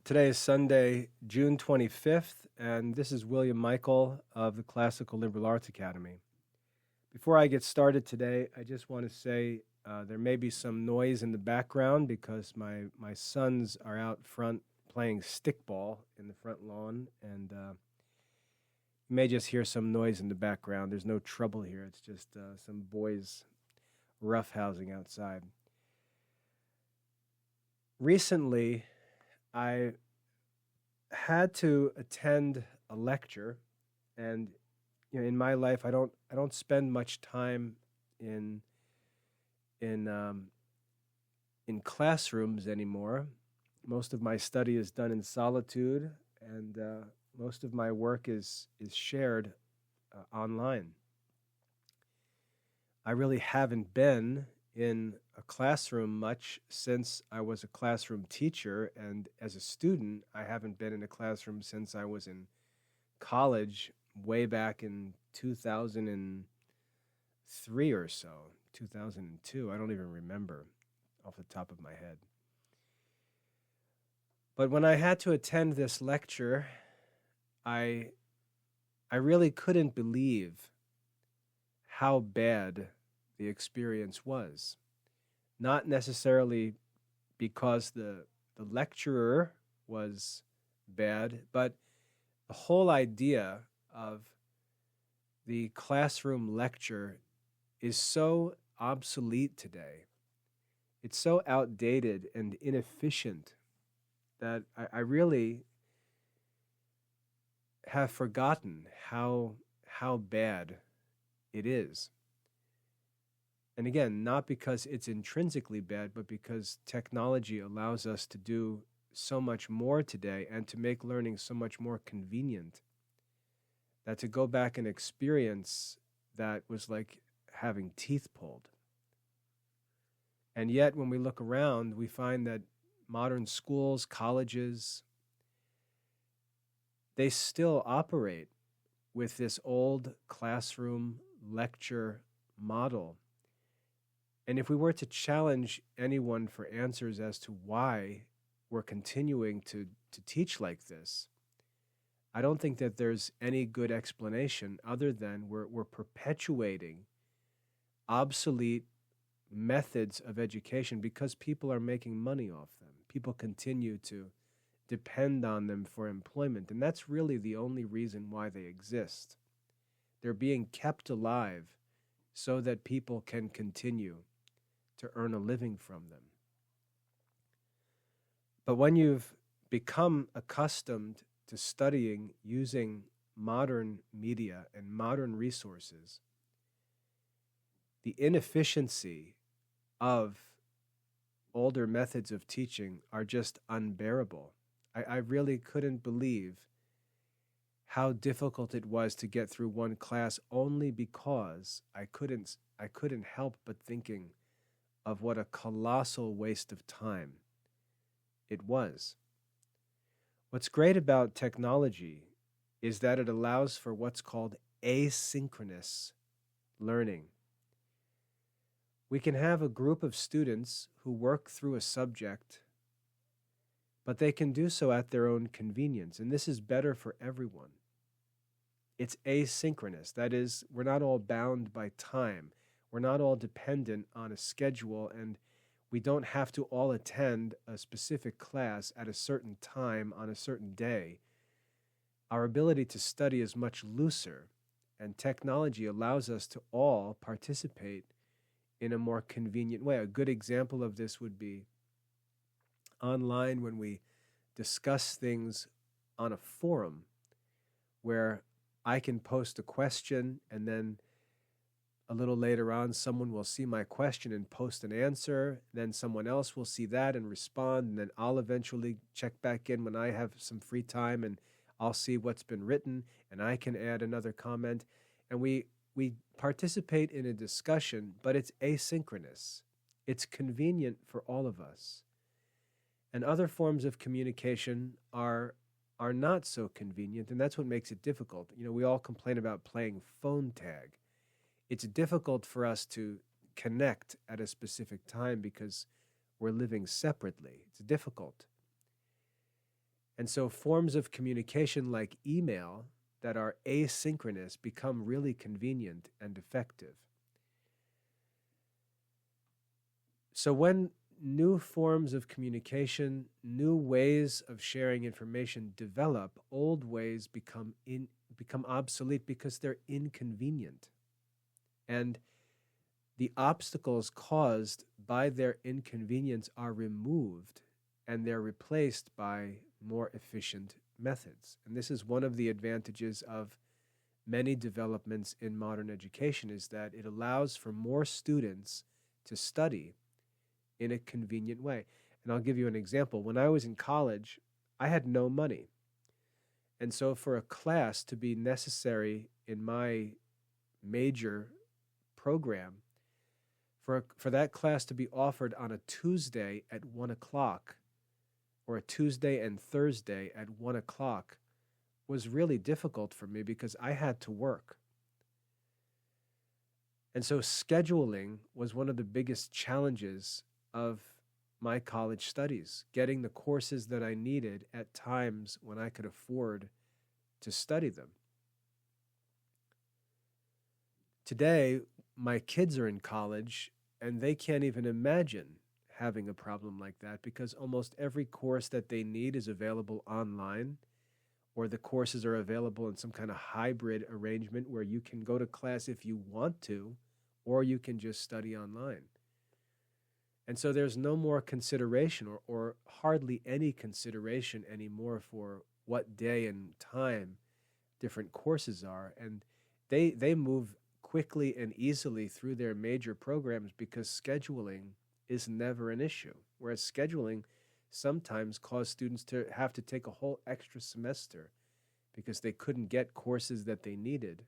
Today is Sunday, June 25th, and this is William Michael of the Classical Liberal Arts Academy. Before I get started today, I just want to say there may be some noise in the background because my sons are out front playing stickball in the front lawn, and you may just hear some noise in the background. There's no trouble here. It's just some boys roughhousing outside. Recently, I had to attend a lecture, and in my life, I don't spend much time in in um, in classrooms anymore. Most of my study is done in solitude, and most of my work is shared online. I really haven't been in a classroom much since I was a classroom teacher, and as a student, I haven't been in a classroom since I was in college, way back in 2003 or so, 2002. I don't even remember off the top of my head. But when I had to attend this lecture, I I really couldn't believe how bad the experience was. Not necessarily because the lecturer was bad, but the whole idea of the classroom lecture is so obsolete today. It's so outdated and inefficient that I really have forgotten how bad it is. And again, not because it's intrinsically bad, but because technology allows us to do so much more today and to make learning so much more convenient, that to go back and experience that was like having teeth pulled. And yet, when we look around, we find that modern schools, colleges, they still operate with this old classroom lecture model. And if we were to challenge anyone for answers as to why we're continuing to teach like this, I don't think that there's any good explanation other than we're perpetuating obsolete methods of education because people are making money off them. People continue to depend on them for employment, and that's really the only reason why they exist. They're being kept alive so that people can continue to earn a living from them. But when you've become accustomed to studying using modern media and modern resources, the inefficiency of older methods of teaching are just unbearable. I really couldn't believe how difficult it was to get through one class only because I couldn't help but thinking of what a colossal waste of time it was. What's great about technology is that it allows for what's called asynchronous learning. We can have a group of students who work through a subject, but they can do so at their own convenience, and this is better for everyone. It's asynchronous. That is, we're not all bound by time. We're not all dependent on a schedule, and we don't have to all attend a specific class at a certain time on a certain day. Our ability to study is much looser, and technology allows us to all participate in a more convenient way. A good example of this would be online when we discuss things on a forum where I can post a question and then a little later on someone will see my question and post an answer, then someone else will see that and respond, and then I'll eventually check back in when I have some free time and I'll see what's been written and I can add another comment, and we participate in a discussion, but it's asynchronous. It's convenient for all of us. And other forms of communication are not so convenient, and that's what makes it difficult. We all complain about playing phone tag. It's difficult for us to connect at a specific time because we're living separately. It's difficult. And so forms of communication like email that are asynchronous become really convenient and effective. So when new forms of communication, new ways of sharing information develop, old ways become obsolete because they're inconvenient. And the obstacles caused by their inconvenience are removed, and they're replaced by more efficient methods. And this is one of the advantages of many developments in modern education, is that it allows for more students to study in a convenient way. And I'll give you an example. When I was in college, I had no money. And so for a class to be necessary in my major program, for that class to be offered on a Tuesday at 1 o'clock, or a Tuesday and Thursday at 1 o'clock, was really difficult for me because I had to work. And so scheduling was one of the biggest challenges of my college studies, getting the courses that I needed at times when I could afford to study them. Today, my kids are in college, and they can't even imagine having a problem like that because almost every course that they need is available online, or the courses are available in some kind of hybrid arrangement where you can go to class if you want to, or you can just study online. And so there's no more consideration, or hardly any consideration anymore for what day and time different courses are. And they move quickly and easily through their major programs because scheduling is never an issue. Whereas scheduling sometimes caused students to have to take a whole extra semester because they couldn't get courses that they needed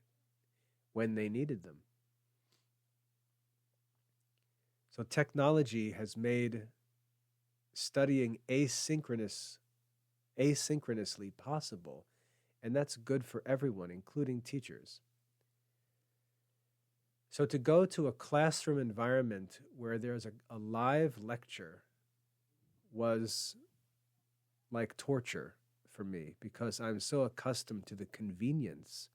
when they needed them. So technology has made studying asynchronously possible, and that's good for everyone, including teachers. So to go to a classroom environment where there's a live lecture was like torture for me because I'm so accustomed to the convenience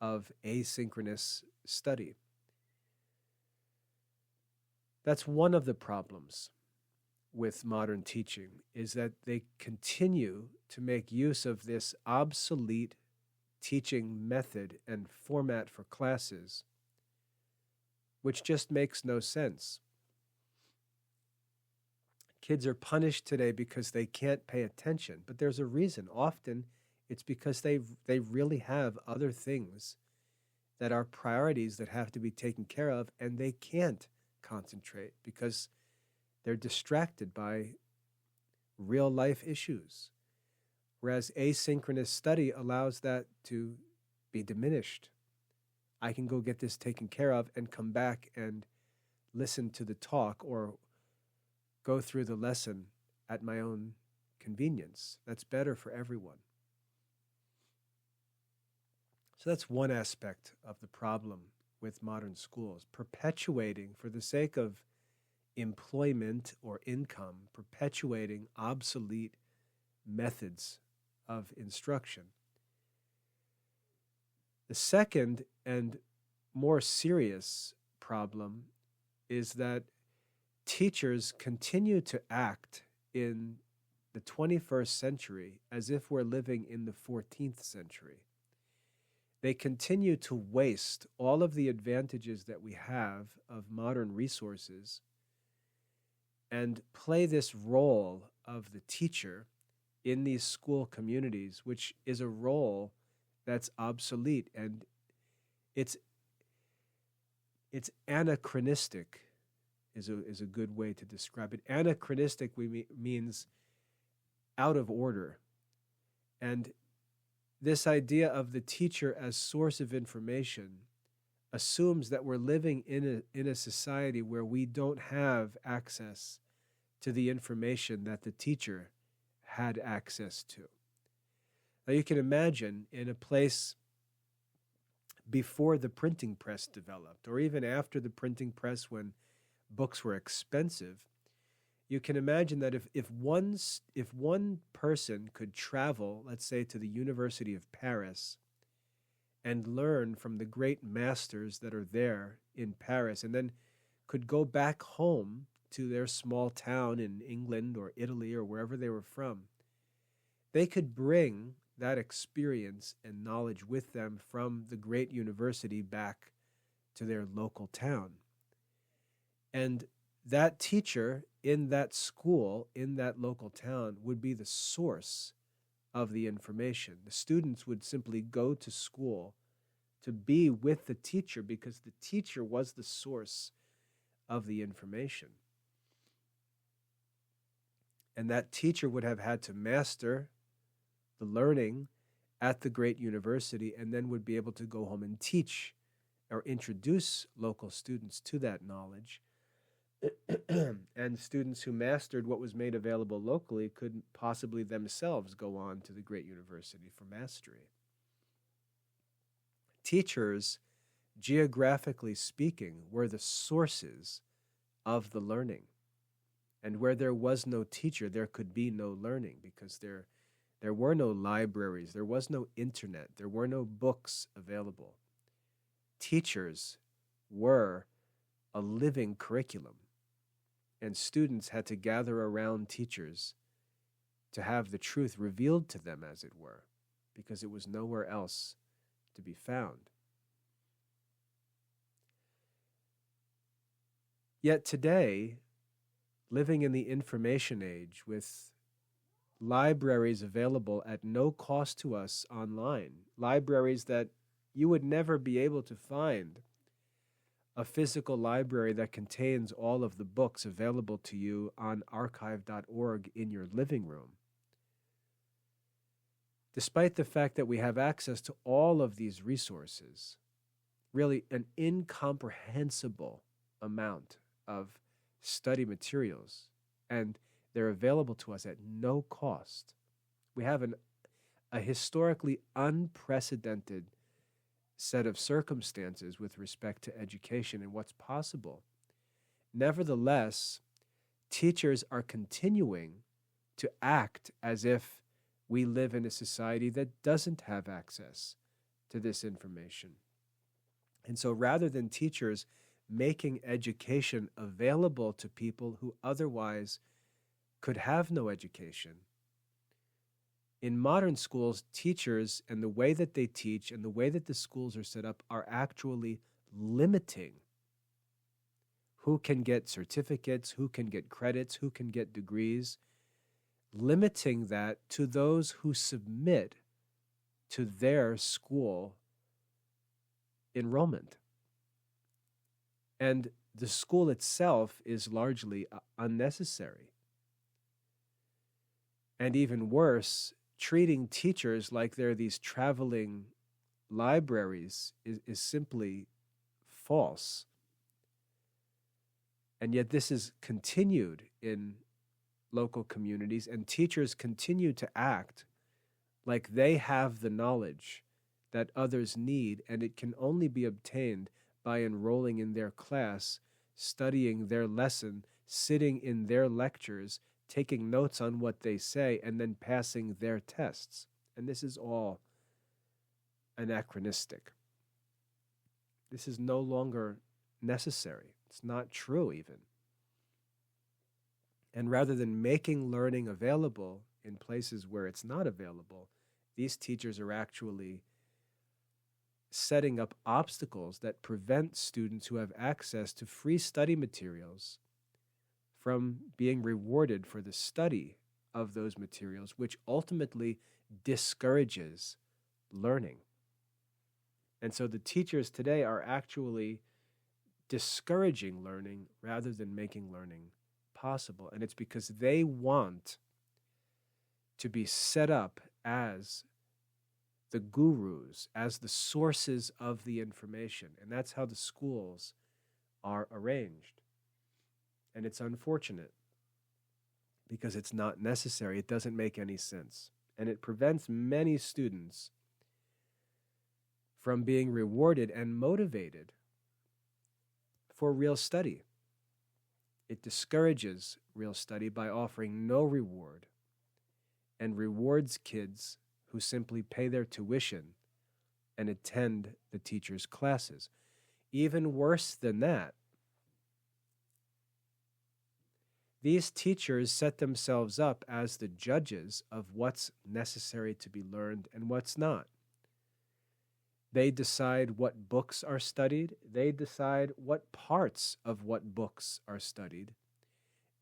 of asynchronous study. That's one of the problems with modern teaching, is that they continue to make use of this obsolete teaching method and format for classes, which just makes no sense. Kids are punished today because they can't pay attention, but there's a reason. Often it's because they really have other things that are priorities that have to be taken care of, and they can't concentrate because they're distracted by real life issues. Whereas asynchronous study allows that to be diminished. I can go get this taken care of and come back and listen to the talk or go through the lesson at my own convenience. That's better for everyone. So that's one aspect of the problem with modern schools, perpetuating, for the sake of employment or income, perpetuating obsolete methods of instruction. The second and more serious problem is that teachers continue to act in the 21st century as if we're living in the 14th century. They continue to waste all of the advantages that we have of modern resources and play this role of the teacher in these school communities, which is a role that's obsolete, and it's anachronistic is a good way to describe it. Anachronistic means out of order. And this idea of the teacher as source of information assumes that we're living in a society where we don't have access to the information that the teacher had access to. Now you can imagine in a place before the printing press developed, or even after the printing press when books were expensive, You can imagine that if one person could travel, let's say, to the University of Paris and learn from the great masters that are there in Paris, and then could go back home to their small town in England or Italy or wherever they were from, they could bring that experience and knowledge with them from the great university back to their local town. And that teacher in that school, in that local town, would be the source of the information. The students would simply go to school to be with the teacher because the teacher was the source of the information. And that teacher would have had to master the learning at the great university and then would be able to go home and teach or introduce local students to that knowledge. And students who mastered what was made available locally could possibly themselves go on to the great university for mastery. Teachers, geographically speaking, were the sources of the learning. And where there was no teacher, there could be no learning because there were no libraries, there was no internet, there were no books available. Teachers were a living curriculum, and students had to gather around teachers to have the truth revealed to them, as it were, because it was nowhere else to be found. Yet today, living in the information age with libraries available at no cost to us online, libraries that you would never be able to find a physical library that contains all of the books available to you on archive.org in your living room. Despite the fact that we have access to all of these resources, really an incomprehensible amount of study materials, and they're available to us at no cost. We have a historically unprecedented set of circumstances with respect to education and what's possible. Nevertheless, teachers are continuing to act as if we live in a society that doesn't have access to this information. And so rather than teachers making education available to people who otherwise could have no education, in modern schools, teachers and the way that they teach and the way that the schools are set up are actually limiting who can get certificates, who can get credits, who can get degrees, limiting that to those who submit to their school enrollment. And the school itself is largely unnecessary. And even worse, treating teachers like they're these traveling libraries is simply false. And yet this is continued in local communities, and teachers continue to act like they have the knowledge that others need, and it can only be obtained by enrolling in their class, studying their lesson, sitting in their lectures, taking notes on what they say, and then passing their tests. And this is all anachronistic. This is no longer necessary. It's not true even. And rather than making learning available in places where it's not available, these teachers are actually setting up obstacles that prevent students who have access to free study materials from being rewarded for the study of those materials, which ultimately discourages learning. And so the teachers today are actually discouraging learning rather than making learning possible. And it's because they want to be set up as the gurus, as the sources of the information. And that's how the schools are arranged. And it's unfortunate because it's not necessary. It doesn't make any sense. And it prevents many students from being rewarded and motivated for real study. It discourages real study by offering no reward and rewards kids who simply pay their tuition and attend the teacher's classes. Even worse than that, these teachers set themselves up as the judges of what's necessary to be learned and what's not. They decide what books are studied. They decide what parts of what books are studied.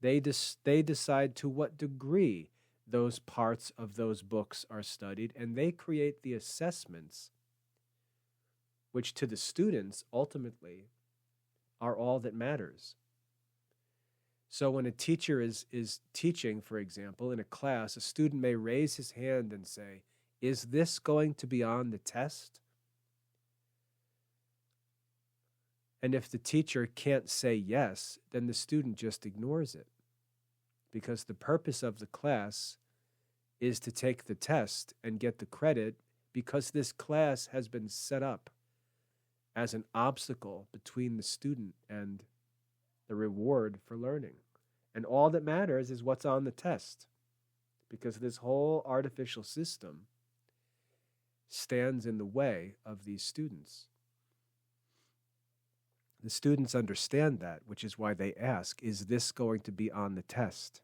They decide to what degree those parts of those books are studied, and they create the assessments, which to the students ultimately are all that matters. So when a teacher is teaching, for example, in a class, a student may raise his hand and say, "Is this going to be on the test?" And if the teacher can't say yes, then the student just ignores it, because the purpose of the class is to take the test and get the credit, because this class has been set up as an obstacle between the student and the reward for learning. And all that matters is what's on the test, because this whole artificial system stands in the way of these students. The students understand that, which is why they ask, "Is this going to be on the test?"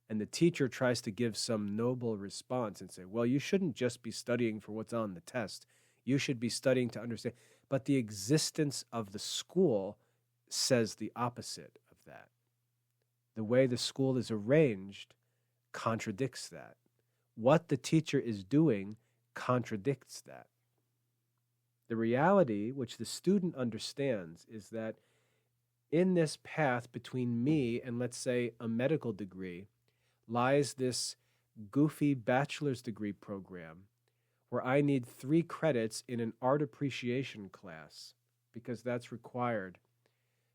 And the teacher tries to give some noble response and say, "Well, you shouldn't just be studying for what's on the test. You should be studying to understand." But the existence of the school says the opposite of that. The way the school is arranged contradicts that. What the teacher is doing contradicts that. The reality, which the student understands, is that in this path between me and, let's say, a medical degree, lies this goofy bachelor's degree program where I need 3 credits in an art appreciation class because that's required,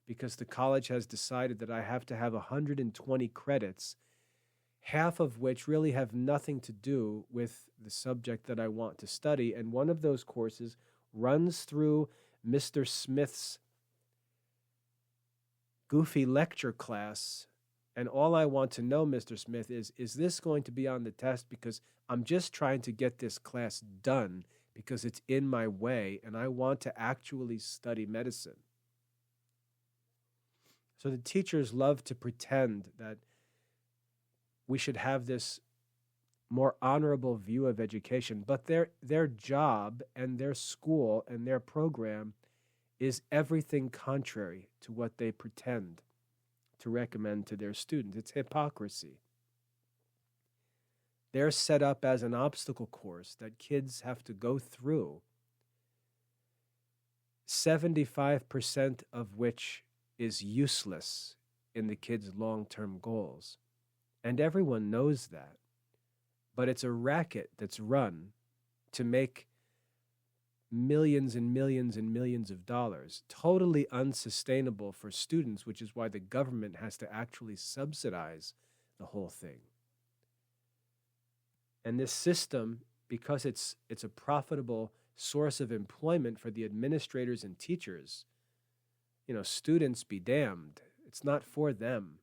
because the college has decided that I have to have 120 credits, half of which really have nothing to do with the subject that I want to study. And one of those courses runs through Mr. Smith's goofy lecture class. And all I want to know, Mr. Smith, is this going to be on the test? Because I'm just trying to get this class done because it's in my way and I want to actually study medicine. So the teachers love to pretend that we should have this more honorable view of education, but their job and their school and their program is everything contrary to what they pretend to recommend to their students. It's hypocrisy. They're set up as an obstacle course that kids have to go through, 75% of which is useless in the kids' long-term goals. And everyone knows that. But it's a racket that's run to make millions and millions and millions of dollars, totally unsustainable for students, which is why the government has to actually subsidize the whole thing. And this system, because it's a profitable source of employment for the administrators and teachers, students be damned. It's not for them.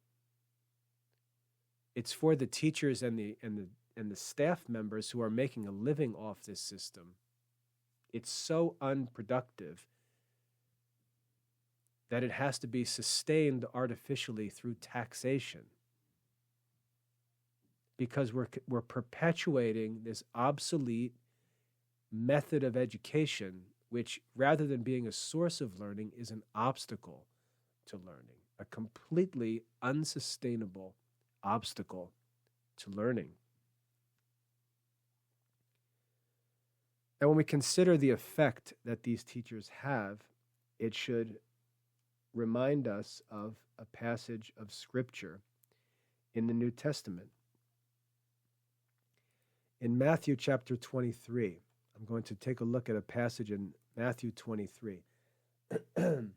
It's for the teachers and the staff members who are making a living off this system. It's so unproductive that it has to be sustained artificially through taxation, because we're perpetuating this obsolete method of education, which, rather than being a source of learning, is an obstacle to learning, a completely unsustainable obstacle to learning. And when we consider the effect that these teachers have, it should remind us of a passage of Scripture in the New Testament. In Matthew chapter 23, I'm going to take a look at a passage in Matthew 23. And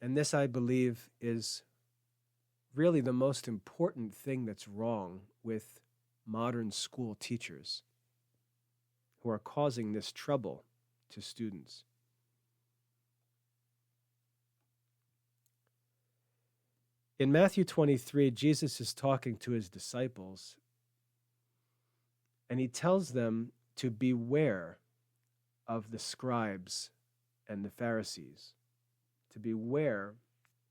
this, I believe, is really the most important thing that's wrong with modern school teachers who are causing this trouble to students. In Matthew 23, Jesus is talking to his disciples, and he tells them to beware of the scribes and the Pharisees. To beware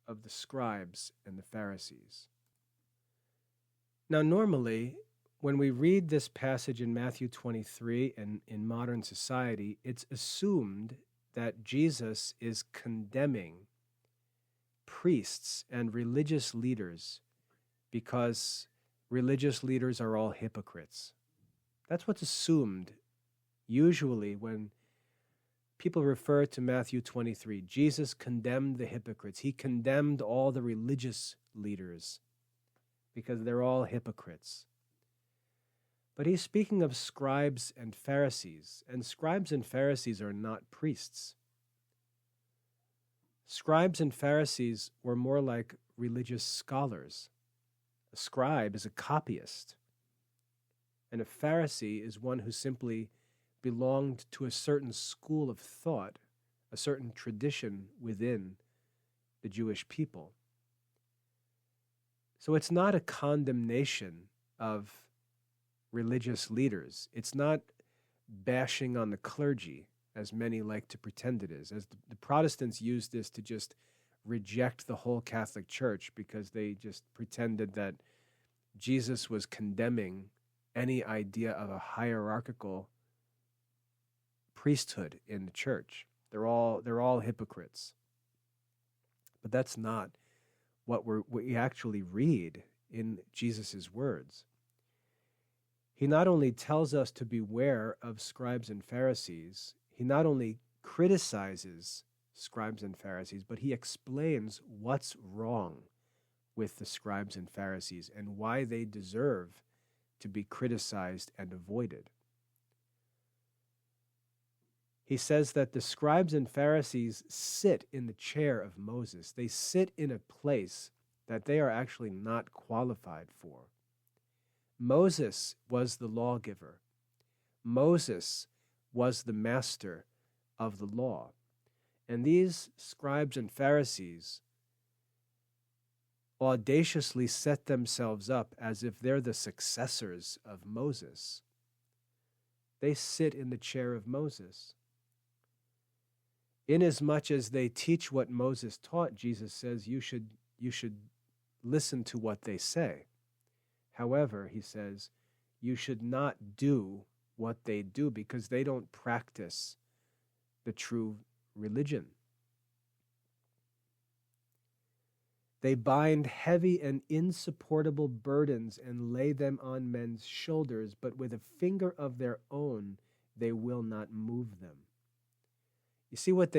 of the scribes and the Pharisees. Now, normally, when we read this passage in Matthew 23 and in modern society, it's assumed that Jesus is condemning priests and religious leaders because religious leaders are all hypocrites. That's what's assumed usually when people refer to Matthew 23. Jesus condemned the hypocrites. He condemned all the religious leaders because they're all hypocrites. But he's speaking of scribes and Pharisees, and scribes and Pharisees are not priests. Scribes and Pharisees were more like religious scholars. A scribe is a copyist, and a Pharisee is one who simply belonged to a certain school of thought, a certain tradition within the Jewish people. So it's not a condemnation of religious leaders. It's not bashing on the clergy, as many like to pretend it is. As the Protestants use this to just reject the whole Catholic Church because they just pretended that Jesus was condemning any idea of a hierarchical priesthood in the church. They're all hypocrites. But that's not what we actually read in Jesus' words. He not only tells us to beware of scribes and Pharisees, he not only criticizes scribes and Pharisees, but he explains what's wrong with the scribes and Pharisees and why they deserve to be criticized and avoided. He says that the scribes and Pharisees sit in the chair of Moses. They sit in a place that they are actually not qualified for. Moses was the lawgiver. Moses was the master of the law. And these scribes and Pharisees audaciously set themselves up as if they're the successors of Moses. They sit in the chair of Moses. Inasmuch as they teach what Moses taught, Jesus says you should listen to what they say. However, he says, you should not do what they do because they don't practice the true religion. They bind heavy and insupportable burdens and lay them on men's shoulders, but with a finger of their own they will not move them. You see, what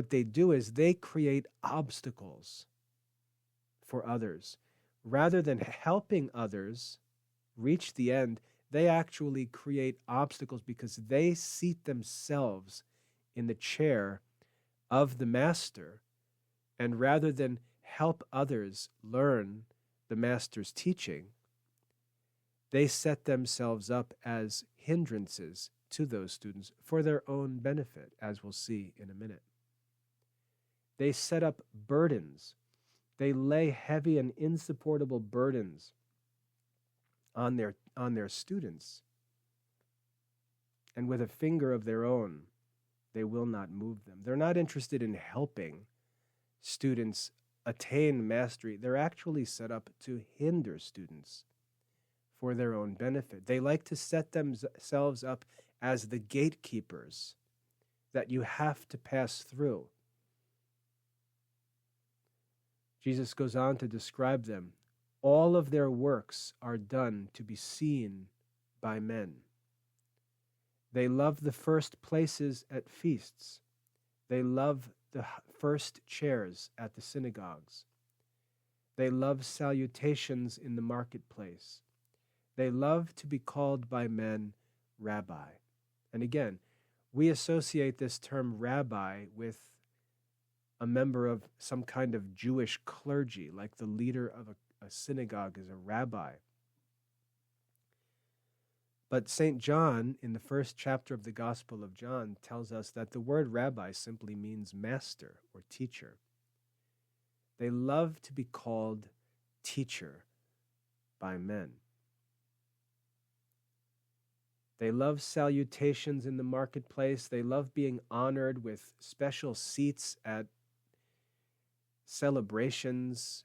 they do is they create obstacles for others. Rather than helping others reach the end, they actually create obstacles because they seat themselves in the chair of the master, and rather than help others learn the master's teaching, they set themselves up as hindrances to those students for their own benefit, as we'll see in a minute. They set up burdens. They lay heavy and insupportable burdens on their students. And with a finger of their own, they will not move them. They're not interested in helping students attain mastery. They're actually set up to hinder students for their own benefit. They like to set themselves up as the gatekeepers that you have to pass through. Jesus goes on to describe them. All of their works are done to be seen by men. They love the first places at feasts. They love the first chairs at the synagogues. They love salutations in the marketplace. They love to be called by men rabbi. And again, we associate this term rabbi with a member of some kind of Jewish clergy, like the leader of a synagogue is a rabbi. But St. John, in the first chapter of the Gospel of John, tells us that the word rabbi simply means master or teacher. They love to be called teacher by men. They love salutations in the marketplace. They love being honored with special seats at celebrations.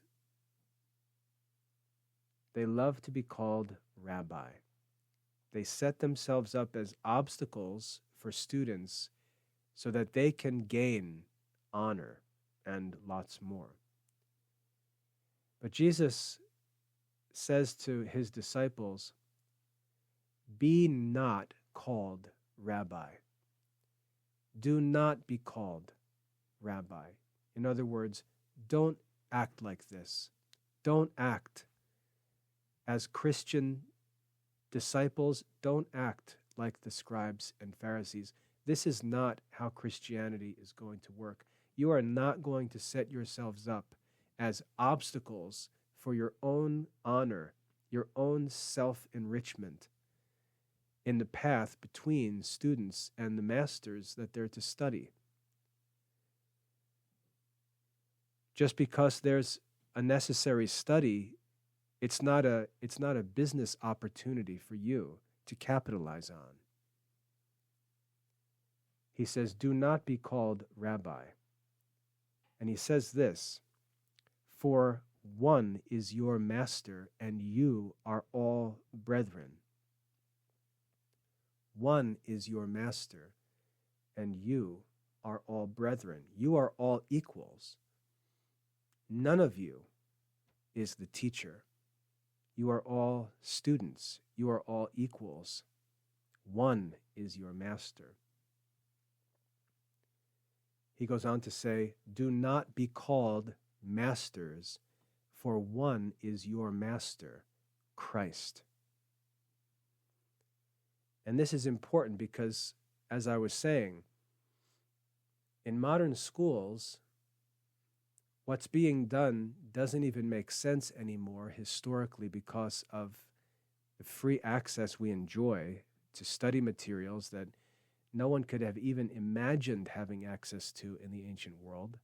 They love to be called rabbi. They set themselves up as obstacles for students so that they can gain honor and lots more. But Jesus says to his disciples, be not called rabbi. Do not be called rabbi. In other words, don't act like this. Don't act as Christian disciples. Don't act like the scribes and Pharisees. This is not how Christianity is going to work. You are not going to set yourselves up as obstacles for your own honor, your own self-enrichment in the path between students and the masters that they're to study. Just because there's a necessary study, it's not a business opportunity for you to capitalize on. He says, do not be called rabbi. And he says this, for one is your master, and you are all brethren. One is your master, and you are all brethren. You are all equals. None of you is the teacher. You are all students. You are all equals. One is your master. He goes on to say, do not be called masters, for one is your master, Christ. And this is important because, as I was saying, in modern schools, what's being done doesn't even make sense anymore historically because of the free access we enjoy to study materials that no one could have even imagined having access to in the ancient world.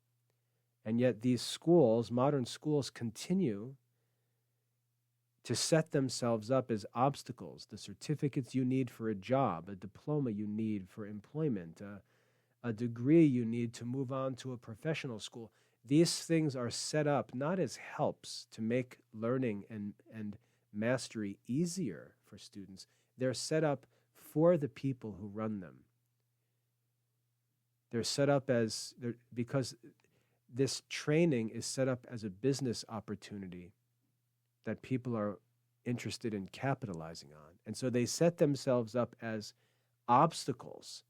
And yet these schools, modern schools, continue to set themselves up as obstacles. The certificates you need for a job, a diploma you need for employment, a degree you need to move on to a professional school. These things are set up not as helps to make learning and mastery easier for students. They're set up for the people who run them. They're set up because this training is set up as a business opportunity that people are interested in capitalizing on. And so they set themselves up as obstacles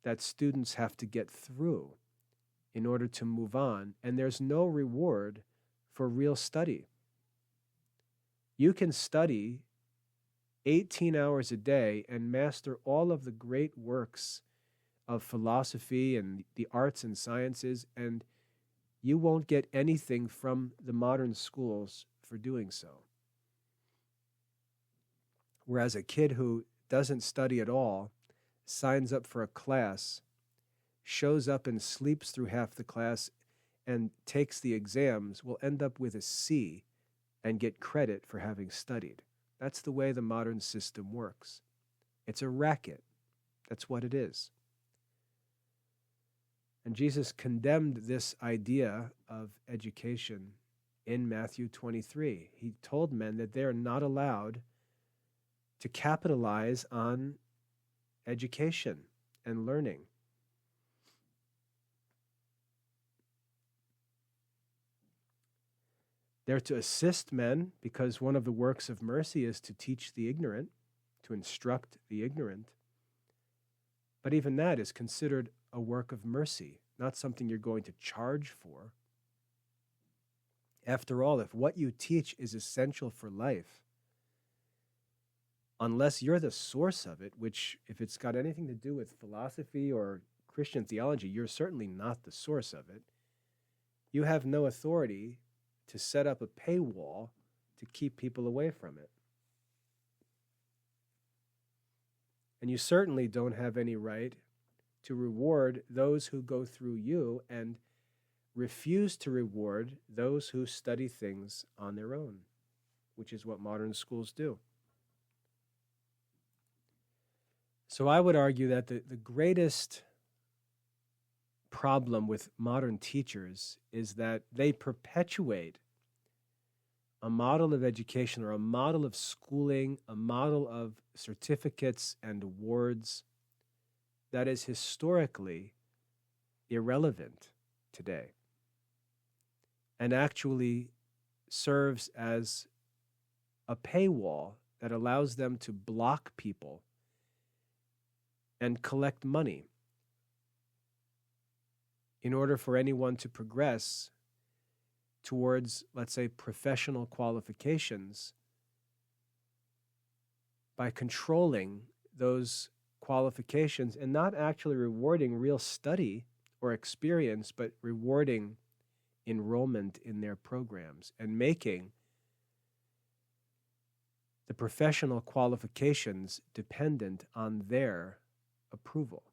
that students have to get through in order to move on, and there's no reward for real study. You can study 18 hours a day and master all of the great works of philosophy and the arts and sciences, and you won't get anything from the modern schools for doing so. Whereas a kid who doesn't study at all, signs up for a class, shows up and sleeps through half the class, and takes the exams will end up with a C and get credit for having studied. That's the way the modern system works. It's a racket. That's what it is. And Jesus condemned this idea of education in Matthew 23. He told men that they are not allowed to capitalize on education and learning. They're to assist men because one of the works of mercy is to teach the ignorant, to instruct the ignorant. But even that is considered a work of mercy, not something you're going to charge for. After all, if what you teach is essential for life, unless you're the source of it, which if it's got anything to do with philosophy or Christian theology, you're certainly not the source of it. You have no authority to set up a paywall to keep people away from it. And you certainly don't have any right to reward those who go through you and refuse to reward those who study things on their own, which is what modern schools do. So I would argue that the greatest problem with modern teachers is that they perpetuate a model of education or a model of schooling, a model of certificates and awards that is historically irrelevant today and actually serves as a paywall that allows them to block people and collect money in order for anyone to progress towards, let's say, professional qualifications by controlling those qualifications and not actually rewarding real study or experience, but rewarding enrollment in their programs and making the professional qualifications dependent on their approval.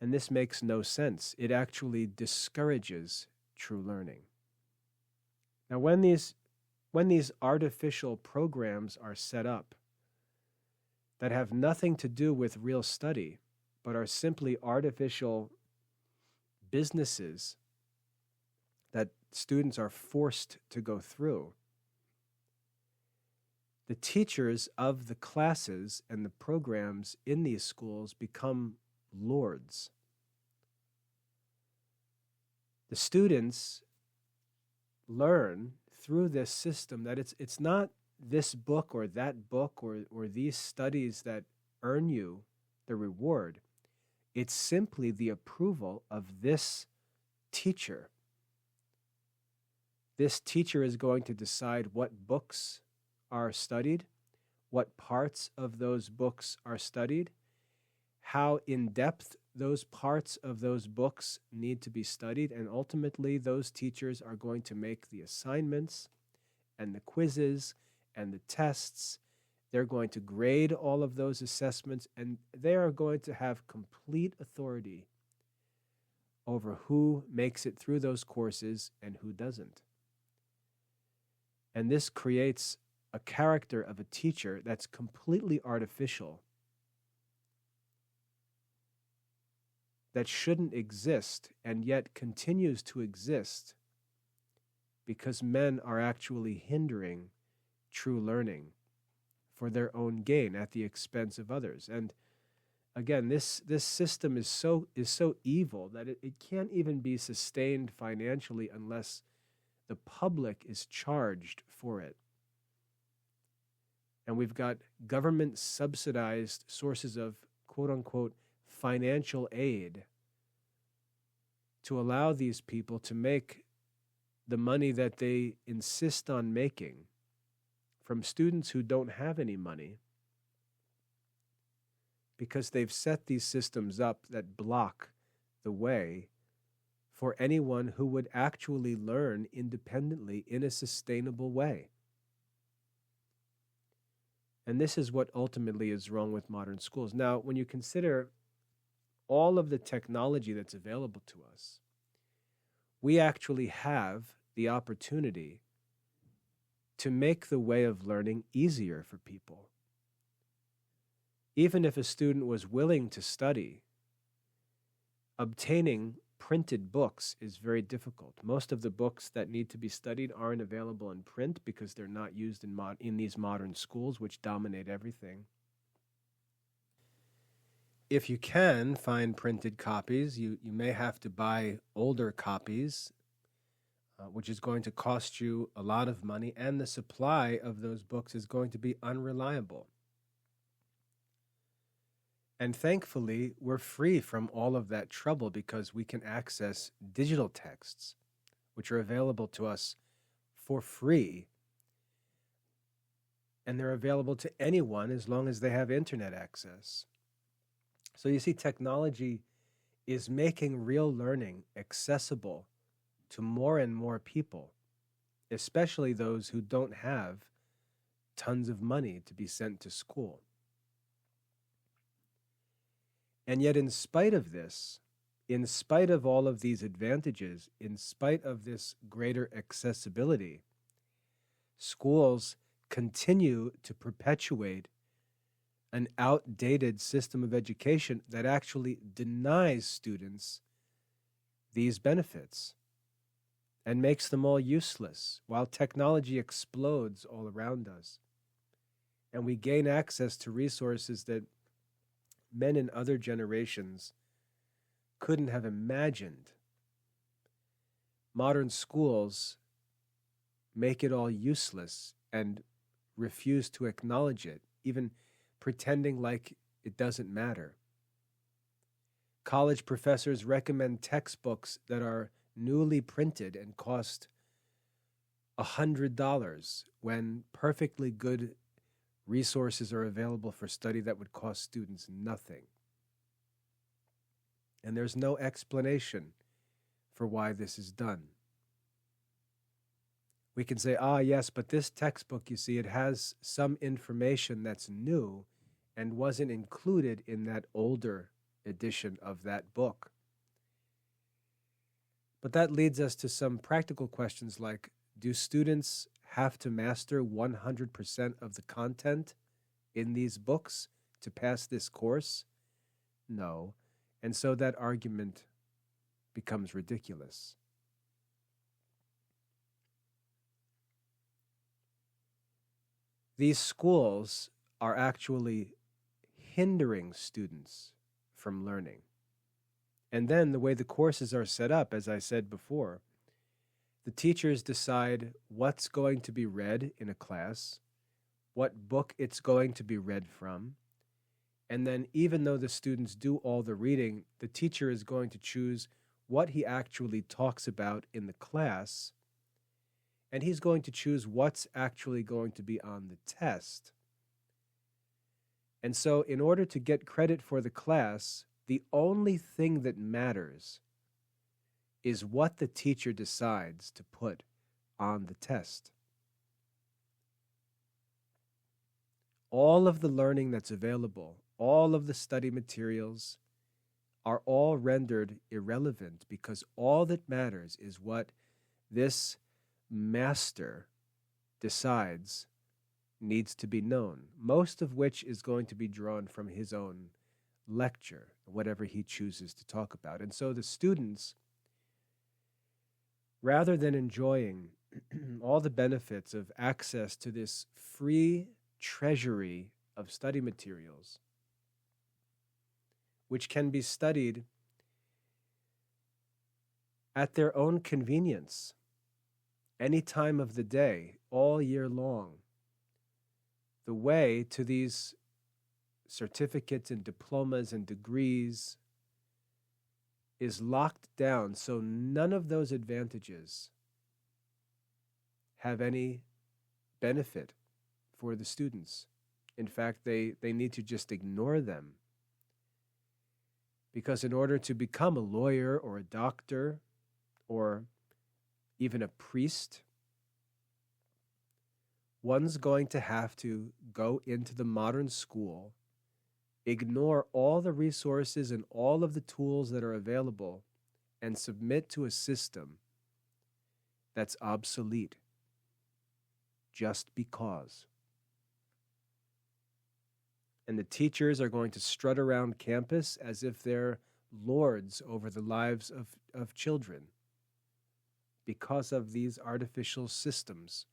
And this makes no sense. It actually discourages true learning. Now, when these artificial programs are set up that have nothing to do with real study, but are simply artificial businesses that students are forced to go through, the teachers of the classes and the programs in these schools become lords. The students learn through this system that it's not this book or that book or these studies that earn you the reward. It's simply the approval of this teacher. This teacher is going to decide what books are studied, what parts of those books are studied, how in-depth those parts of those books need to be studied, and ultimately those teachers are going to make the assignments and the quizzes and the tests. They're going to grade all of those assessments, and they are going to have complete authority over who makes it through those courses and who doesn't. And this creates a character of a teacher that's completely artificial, that shouldn't exist and yet continues to exist because men are actually hindering true learning for their own gain at the expense of others. And again, this system is so evil that it can't even be sustained financially unless the public is charged for it. And we've got government subsidized sources of quote unquote financial aid to allow these people to make the money that they insist on making from students who don't have any money, because they've set these systems up that block the way for anyone who would actually learn independently in a sustainable way. And this is what ultimately is wrong with modern schools. Now, when you consider all of the technology that's available to us, we actually have the opportunity to make the way of learning easier for people. Even if a student was willing to study, obtaining printed books is very difficult. Most of the books that need to be studied aren't available in print because they're not used in these modern schools, which dominate everything. If you can find printed copies, you may have to buy older copies, which is going to cost you a lot of money, and the supply of those books is going to be unreliable. And thankfully, we're free from all of that trouble because we can access digital texts, which are available to us for free. And they're available to anyone as long as they have internet access. So you see, technology is making real learning accessible to more and more people, especially those who don't have tons of money to be sent to school. And yet, in spite of this, in spite of all of these advantages, in spite of this greater accessibility, schools continue to perpetuate an outdated system of education that actually denies students these benefits and makes them all useless while technology explodes all around us. And we gain access to resources that men in other generations couldn't have imagined. Modern schools make it all useless and refuse to acknowledge it, even pretending like it doesn't matter. College professors recommend textbooks that are newly printed and cost $100 when perfectly good resources are available for study that would cost students nothing. And there's no explanation for why this is done. We can say, yes, but this textbook, you see, it has some information that's new and wasn't included in that older edition of that book. But that leads us to some practical questions like, do students have to master 100% of the content in these books to pass this course? No. And so that argument becomes ridiculous. These schools are actually hindering students from learning. And then the way the courses are set up, as I said before, the teachers decide what's going to be read in a class, what book it's going to be read from, and then even though the students do all the reading, the teacher is going to choose what he actually talks about in the class, and he's going to choose what's actually going to be on the test. And so in order to get credit for the class, the only thing that matters is what the teacher decides to put on the test. All of the learning that's available, all of the study materials are all rendered irrelevant because all that matters is what this master decides needs to be known, most of which is going to be drawn from his own lecture, whatever he chooses to talk about. And so the students, rather than enjoying all the benefits of access to this free treasury of study materials, which can be studied at their own convenience, any time of the day, all year long, the way to these certificates and diplomas and degrees is locked down, so none of those advantages have any benefit for the students. In fact, they need to just ignore them. Because in order to become a lawyer or a doctor or even a priest, one's going to have to go into the modern school, ignore all the resources and all of the tools that are available, and submit to a system that's obsolete just because. And the teachers are going to strut around campus as if they're lords over the lives of children because of these artificial systems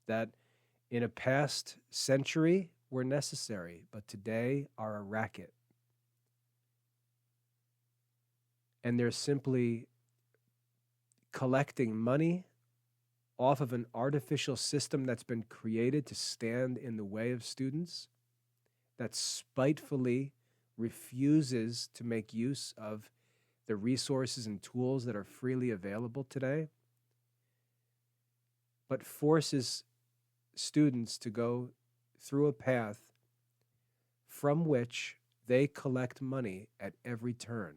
that in a past century were necessary, but today are a racket. And they're simply collecting money off of an artificial system that's been created to stand in the way of students, that spitefully refuses to make use of the resources and tools that are freely available today, but forces students to go through a path from which they collect money at every turn.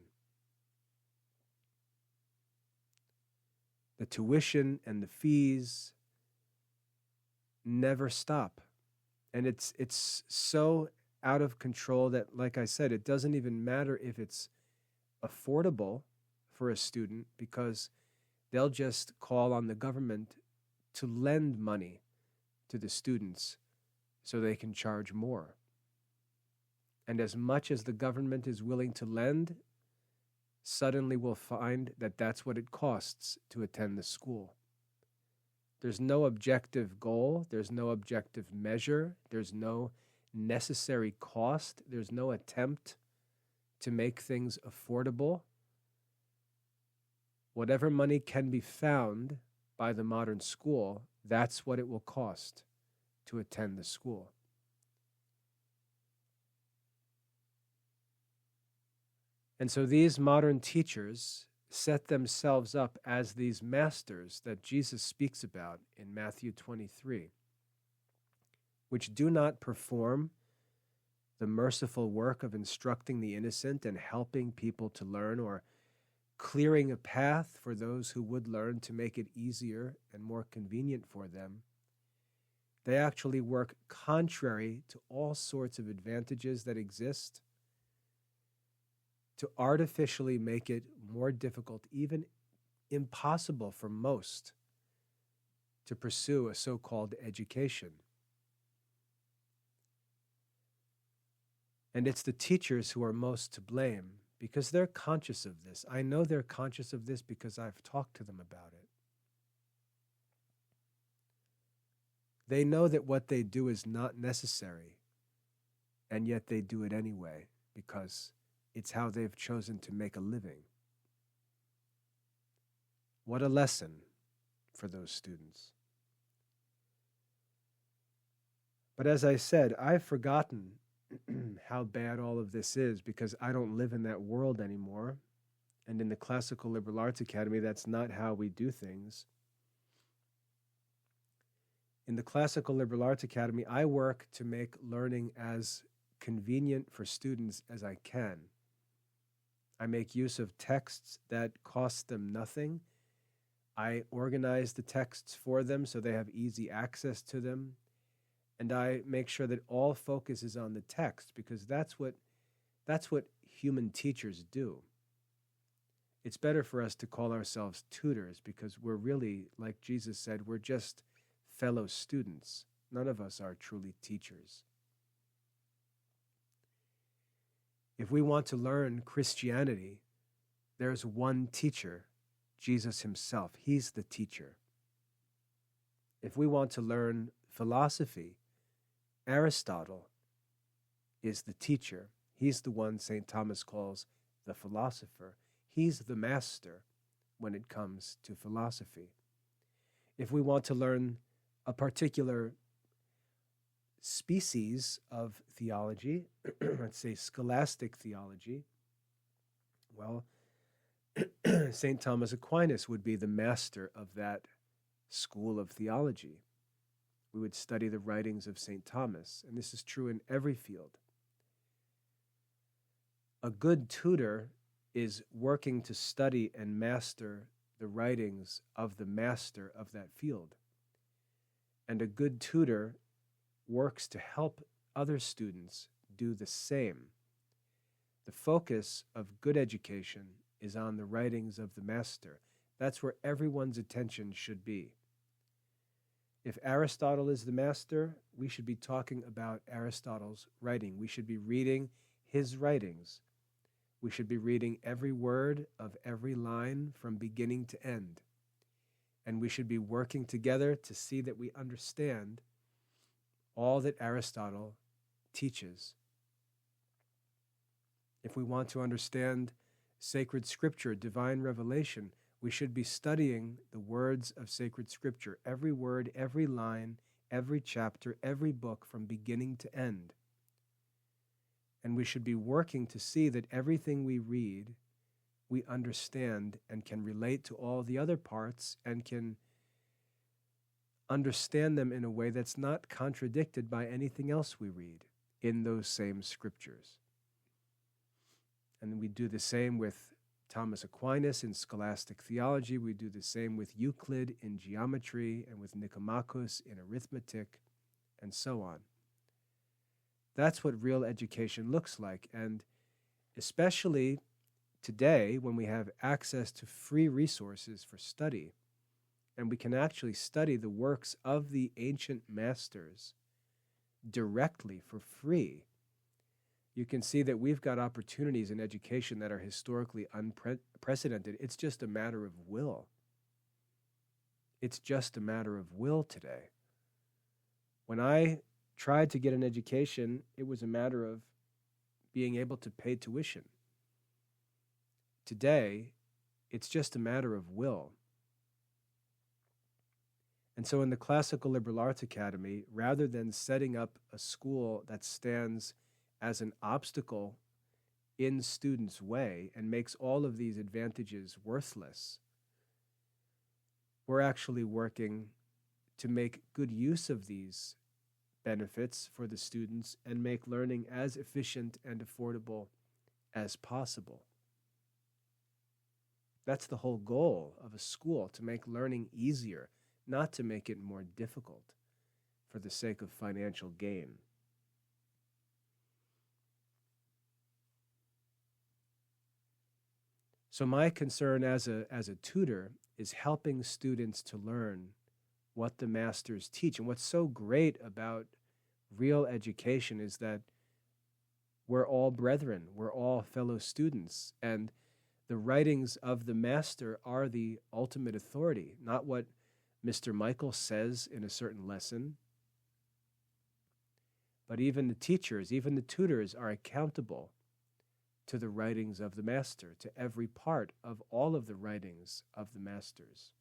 The tuition and the fees never stop. And it's so out of control that, like I said, it doesn't even matter if it's affordable for a student because they'll just call on the government to lend money to the students so they can charge more. And as much as the government is willing to lend, suddenly we'll find that that's what it costs to attend the school. There's no objective goal, there's no objective measure, there's no necessary cost, there's no attempt to make things affordable. Whatever money can be found by the modern school, that's what it will cost to attend the school. And so these modern teachers set themselves up as these masters that Jesus speaks about in Matthew 23, which do not perform the merciful work of instructing the innocent and helping people to learn, or clearing a path for those who would learn to make it easier and more convenient for them. They actually work contrary to all sorts of advantages that exist to artificially make it more difficult, even impossible for most, to pursue a so-called education. And it's the teachers who are most to blame because they're conscious of this. I know they're conscious of this because I've talked to them about it. They know that what they do is not necessary, and yet they do it anyway because it's how they've chosen to make a living. What a lesson for those students. But as I said, I've forgotten how bad all of this is because I don't live in that world anymore. And in the Classical Liberal Arts Academy, that's not how we do things. In the Classical Liberal Arts Academy, I work to make learning as convenient for students as I can. I make use of texts that cost them nothing. I organize the texts for them so they have easy access to them. And I make sure that all focus is on the text because that's what human teachers do. It's better for us to call ourselves tutors because we're really, like Jesus said, we're just fellow students. None of us are truly teachers. If we want to learn Christianity, there's one teacher, Jesus himself. He's the teacher. If we want to learn philosophy, Aristotle is the teacher. He's the one St. Thomas calls the philosopher. He's the master when it comes to philosophy. If we want to learn a particular species of theology, let's say scholastic theology, well, St. Thomas Aquinas would be the master of that school of theology. We would study the writings of St. Thomas, and this is true in every field. A good tutor is working to study and master the writings of the master of that field. And a good tutor works to help other students do the same. The focus of good education is on the writings of the master. That's where everyone's attention should be. If Aristotle is the master, we should be talking about Aristotle's writing. We should be reading his writings. We should be reading every word of every line from beginning to end. And we should be working together to see that we understand all that Aristotle teaches. If we want to understand sacred scripture, divine revelation, we should be studying the words of sacred scripture, every word, every line, every chapter, every book from beginning to end. And we should be working to see that everything we read, we understand and can relate to all the other parts and can understand them in a way that's not contradicted by anything else we read in those same scriptures. And we do the same with Thomas Aquinas in scholastic theology. We do the same with Euclid in geometry and with Nicomachus in arithmetic and so on. That's what real education looks like. And especially today, when we have access to free resources for study, and we can actually study the works of the ancient masters directly for free, you can see that we've got opportunities in education that are historically unprecedented. It's just a matter of will. It's just a matter of will today. When I tried to get an education, it was a matter of being able to pay tuition. Today, it's just a matter of will. And so in the Classical Liberal Arts Academy, rather than setting up a school that stands as an obstacle in students' way and makes all of these advantages worthless, we're actually working to make good use of these benefits for the students and make learning as efficient and affordable as possible. That's the whole goal of a school, to make learning easier, not to make it more difficult for the sake of financial gain. So my concern as a tutor is helping students to learn what the masters teach. And what's so great about real education is that we're all brethren, we're all fellow students, and the writings of the master are the ultimate authority, not what Mr. Michael says in a certain lesson, but even the teachers, even the tutors are accountable to the writings of the master, to every part of all of the writings of the masters.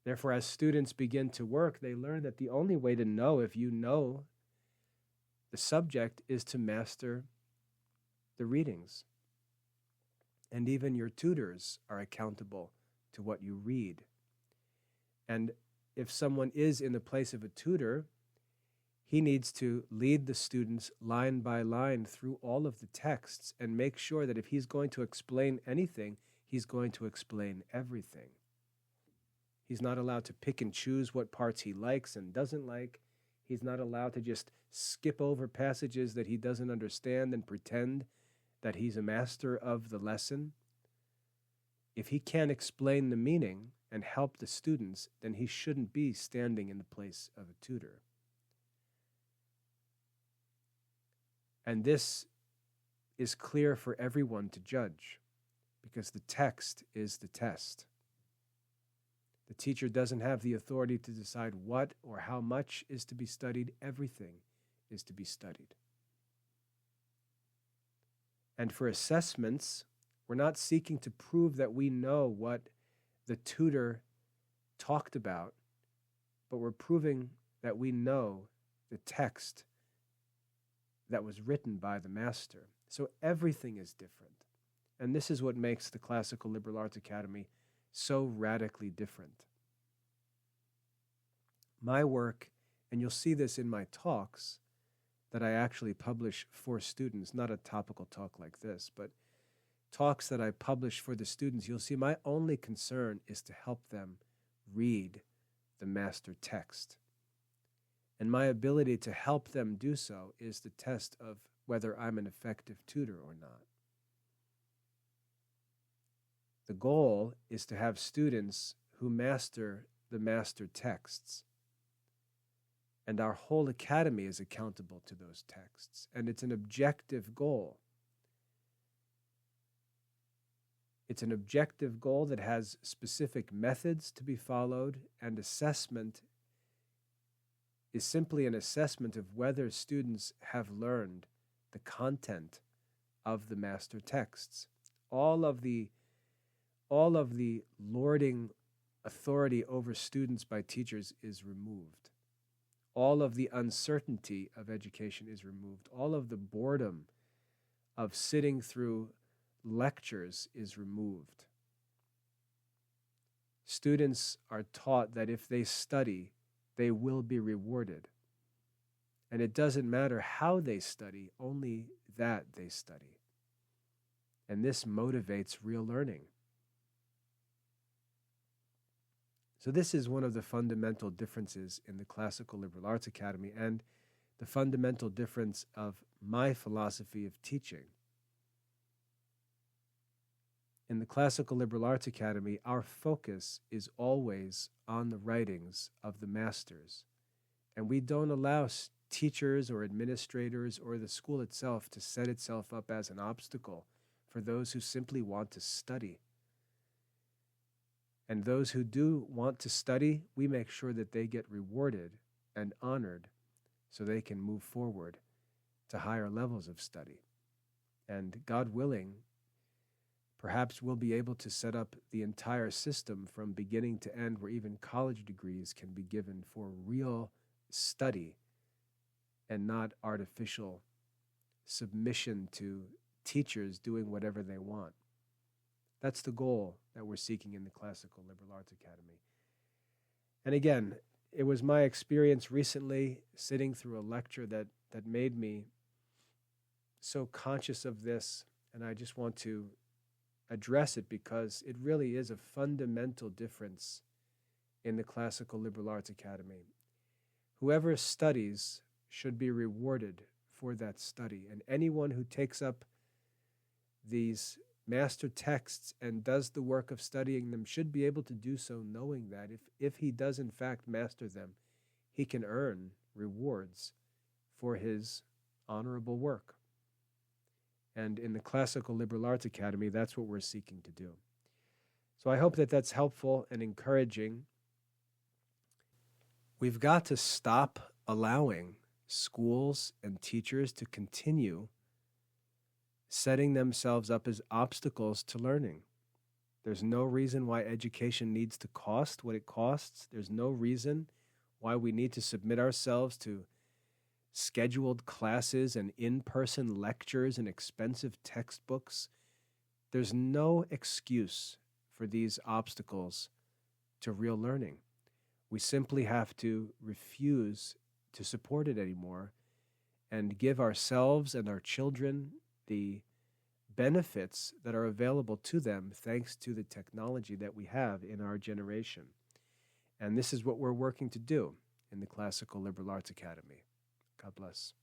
Therefore, as students begin to work, they learn that the only way to know if you know the subject is to master the readings. And even your tutors are accountable to what you read. And if someone is in the place of a tutor, he needs to lead the students line by line through all of the texts and make sure that if he's going to explain anything, he's going to explain everything. He's not allowed to pick and choose what parts he likes and doesn't like. He's not allowed to just skip over passages that he doesn't understand and pretend that he's a master of the lesson. If he can't explain the meaning and help the students, then he shouldn't be standing in the place of a tutor. And this is clear for everyone to judge, because the text is the test. The teacher doesn't have the authority to decide what or how much is to be studied. Everything is to be studied. And for assessments, we're not seeking to prove that we know what the tutor talked about, but we're proving that we know the text that was written by the master. So everything is different. And this is what makes the Classical Liberal Arts Academy so radically different. My work, and you'll see this in my talks that I actually publish for students, not a topical talk like this, but talks that I publish for the students, you'll see my only concern is to help them read the master text. And my ability to help them do so is the test of whether I'm an effective tutor or not. The goal is to have students who master the master texts. And our whole academy is accountable to those texts. And it's an objective goal. It's an objective goal that has specific methods to be followed, and assessment is simply an assessment of whether students have learned the content of the master texts. All of the lording authority over students by teachers is removed. All of the uncertainty of education is removed. All of the boredom of sitting through lectures is removed. Students are taught that if they study, they will be rewarded. And it doesn't matter how they study, only that they study. And this motivates real learning. So this is one of the fundamental differences in the Classical Liberal Arts Academy and the fundamental difference of my philosophy of teaching. In the Classical Liberal Arts Academy, our focus is always on the writings of the masters, and we don't allow teachers or administrators or the school itself to set itself up as an obstacle for those who simply want to study. And those who do want to study, we make sure that they get rewarded and honored so they can move forward to higher levels of study. And God willing, perhaps we'll be able to set up the entire system from beginning to end where even college degrees can be given for real study and not artificial submission to teachers doing whatever they want. That's the goal that we're seeking in the Classical Liberal Arts Academy. And again, it was my experience recently sitting through a lecture that made me so conscious of this, and I just want to address it because it really is a fundamental difference in the Classical Liberal Arts Academy. Whoever studies should be rewarded for that study, and anyone who takes up these master texts and does the work of studying them should be able to do so knowing that if he does in fact master them, he can earn rewards for his honorable work. And in the Classical Liberal Arts Academy, that's what we're seeking to do. So I hope that that's helpful and encouraging. We've got to stop allowing schools and teachers to continue setting themselves up as obstacles to learning. There's no reason why education needs to cost what it costs. There's no reason why we need to submit ourselves to scheduled classes and in-person lectures and expensive textbooks. There's no excuse for these obstacles to real learning. We simply have to refuse to support it anymore and give ourselves and our children the benefits that are available to them thanks to the technology that we have in our generation. And this is what we're working to do in the Classical Liberal Arts Academy. God bless.